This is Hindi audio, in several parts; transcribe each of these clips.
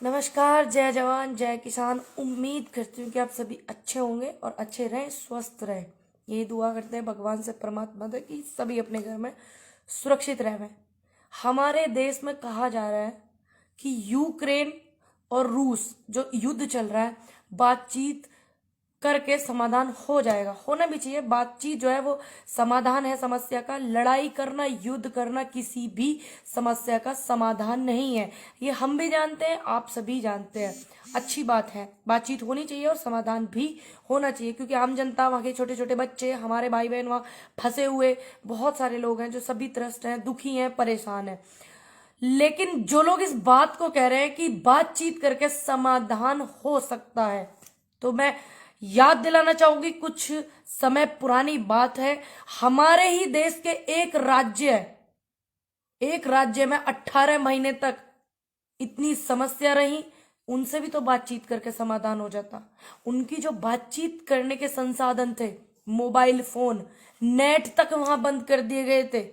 नमस्कार, जय जवान जय किसान। उम्मीद करती हूँ कि आप सभी अच्छे होंगे और अच्छे रहें, स्वस्थ रहें। यही दुआ करते हैं भगवान से, परमात्मा से, कि सभी अपने घर में सुरक्षित रहें। हमारे देश में कहा जा रहा है कि यूक्रेन और रूस जो युद्ध चल रहा है, बातचीत करके समाधान हो जाएगा। होना भी चाहिए। बातचीत जो है वो समाधान है समस्या का। लड़ाई करना, युद्ध करना किसी भी समस्या का समाधान नहीं है। ये हम भी जानते हैं, आप सभी जानते हैं। अच्छी बात है, बातचीत होनी चाहिए और समाधान भी होना चाहिए, क्योंकि आम जनता, वहाँ के छोटे छोटे बच्चे, हमारे भाई बहन वहाँ फंसे हुए बहुत सारे लोग हैं जो सभी त्रस्त हैं, दुखी हैं, परेशान हैं। लेकिन जो लोग इस बात को कह रहे हैं कि बातचीत करके समाधान हो सकता है, तो मैं याद दिलाना चाहूंगी, कुछ समय पुरानी बात है। हमारे ही देश के एक राज्य में 18 महीने तक इतनी समस्या रही। उनसे भी तो बातचीत करके समाधान हो जाता। उनकी जो बातचीत करने के संसाधन थे, मोबाइल फोन, नेट तक वहां बंद कर दिए गए थे।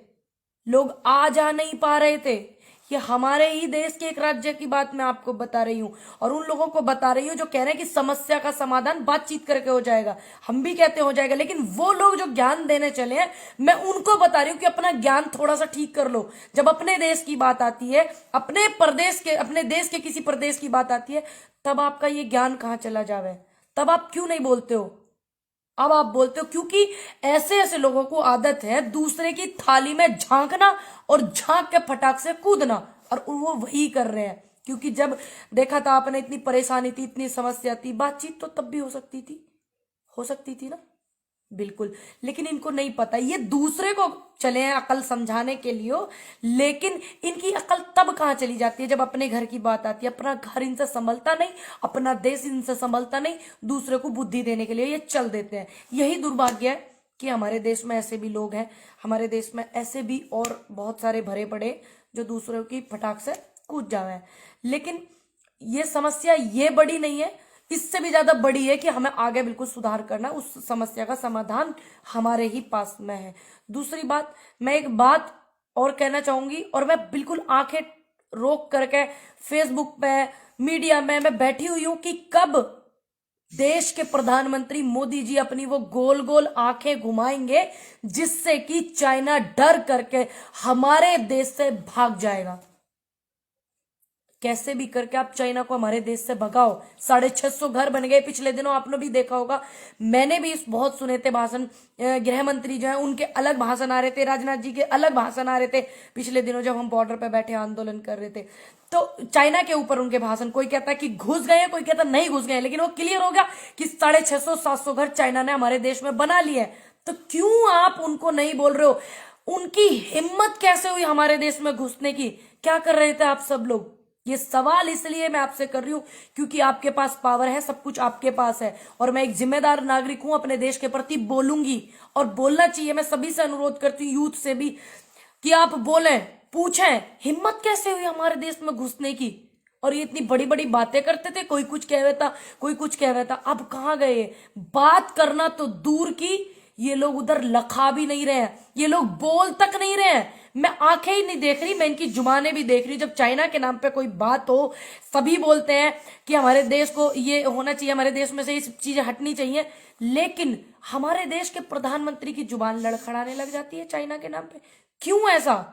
लोग आ जा नहीं पा रहे थे। ये हमारे ही देश के एक राज्य की बात मैं आपको बता रही हूँ, और उन लोगों को बता रही हूँ जो कह रहे हैं कि समस्या का समाधान बातचीत करके हो जाएगा। हम भी कहते हो जाएगा, लेकिन वो लोग जो ज्ञान देने चले हैं, मैं उनको बता रही हूँ कि अपना ज्ञान थोड़ा सा ठीक कर लो। जब अपने देश की बात आती है, अपने देश के किसी प्रदेश की बात आती है, तब आपका ये ज्ञान कहाँ चला जावे? तब आप क्यों नहीं बोलते हो? अब आप बोलते हो क्योंकि ऐसे ऐसे लोगों को आदत है दूसरे की थाली में झांकना और झांक के फटाक से कूदना, और वो वही कर रहे हैं। क्योंकि जब देखा था आपने, इतनी परेशानी थी, इतनी समस्या थी, बातचीत तो तब भी हो सकती थी ना। बिल्कुल। लेकिन इनको नहीं पता, ये दूसरे को चले हैं अकल समझाने के लिए लेकिन इनकी अकल तब कहाँ चली जाती है जब अपने घर की बात आती है। अपना घर इनसे संभलता नहीं, अपना देश इनसे संभलता नहीं, दूसरे को बुद्धि देने के लिए ये चल देते हैं। यही दुर्भाग्य है कि हमारे देश में ऐसे भी लोग हैं, हमारे देश में ऐसे भी और बहुत सारे भरे पड़े जो दूसरों की फटाक से कूद जावे। लेकिन ये समस्या ये बड़ी नहीं है, इससे भी ज्यादा बड़ी है कि हमें आगे बिल्कुल सुधार करना। उस समस्या का समाधान हमारे ही पास में है। दूसरी बात, मैं एक बात और कहना चाहूंगी, और मैं बिल्कुल आंखें रोक करके फेसबुक पे, मीडिया में मैं बैठी हुई हूं कि कब देश के प्रधानमंत्री मोदी जी अपनी वो गोल गोल आंखें घुमाएंगे जिससे कि चाइना डर करके हमारे देश से भाग जाएगा। कैसे भी करके आप चाइना को हमारे देश से भगाओ। 650 घर बन गए पिछले दिनों, आपने भी देखा होगा। मैंने भी बहुत सुने थे भाषण। गृह मंत्री जो है उनके अलग भाषण आ रहे थे, राजनाथ जी के अलग भाषण आ रहे थे पिछले दिनों जब हम बॉर्डर पे बैठे आंदोलन कर रहे थे। तो चाइना के ऊपर उनके भाषण, कोई कहता है कि घुस गए, कोई कहता नहीं घुस गए, लेकिन वो क्लियर हो गया कि 650-700 घर चाइना ने हमारे देश में बना लिए। तो क्यों आप उनको नहीं बोल रहे हो? उनकी हिम्मत कैसे हुई हमारे देश में घुसने की? क्या कर रहे थे आप सब लोग? ये सवाल इसलिए मैं आपसे कर रही हूं क्योंकि आपके पास पावर है, सब कुछ आपके पास है, और मैं एक जिम्मेदार नागरिक हूं, अपने देश के प्रति बोलूंगी और बोलना चाहिए। मैं सभी से अनुरोध करती हूँ, यूथ से भी, कि आप बोलें, पूछें हिम्मत कैसे हुई हमारे देश में घुसने की। और ये इतनी बड़ी बड़ी बातें करते थे, कोई कुछ कह रहा था, कोई कुछ कह रहा था, अब कहाँ गए? बात करना तो दूर की, ये लोग उधर लखा भी नहीं रहे हैं, ये लोग बोल तक नहीं रहे हैं। मैं आंखें ही नहीं देख रही, मैं इनकी जुबानें भी देख रही। जब चाइना के नाम पे कोई बात हो, सभी बोलते हैं कि हमारे देश को ये होना चाहिए, हमारे देश में से ये सब चीजें हटनी चाहिए, लेकिन हमारे देश के प्रधानमंत्री की जुबान लड़खड़ाने लग जाती है चाइना के नाम पे। क्यों ऐसा?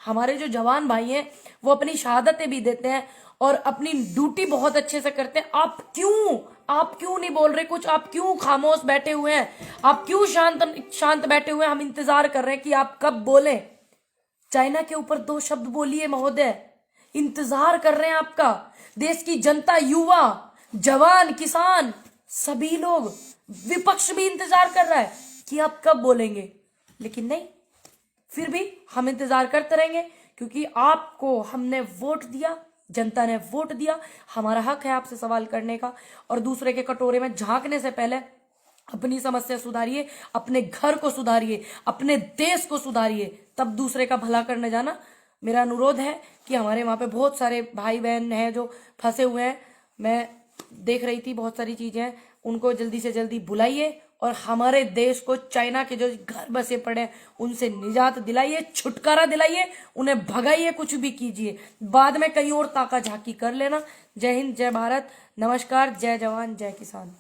हमारे जो जवान भाई हैं वो अपनी शहादतें भी देते हैं और अपनी ड्यूटी बहुत अच्छे से करते हैं। आप क्यों नहीं बोल रहे कुछ? आप क्यों खामोश बैठे हुए हैं? आप क्यों शांत बैठे हुए हैं? हम इंतजार कर रहे हैं कि आप कब बोले। चाइना के ऊपर 2 शब्द बोलिए महोदय, इंतजार कर रहे हैं आपका। देश की जनता, युवा, जवान, किसान, सभी लोग, विपक्ष भी इंतजार कर रहा है कि आप कब बोलेंगे। लेकिन नहीं, फिर भी हम इंतजार करते रहेंगे, क्योंकि आपको हमने वोट दिया, जनता ने वोट दिया। हमारा हक है आपसे सवाल करने का। और दूसरे के कटोरे में झांकने से पहले अपनी समस्या सुधारिए, अपने घर को सुधारिए, अपने देश को सुधारिए, तब दूसरे का भला करने जाना। मेरा अनुरोध है कि हमारे वहां पे बहुत सारे भाई बहन हैं जो फंसे हुए हैं। मैं देख रही थी बहुत सारी चीजें, उनको जल्दी से जल्दी बुलाइए, और हमारे देश को चाइना के जो घर बसे पड़े हैं उनसे निजात दिलाइए, छुटकारा दिलाइए, उन्हें भगाइए, कुछ भी कीजिए, बाद में कहीं और ताका झाकी कर लेना। जय हिंद, जय भारत, नमस्कार, जय जवान, जय किसान।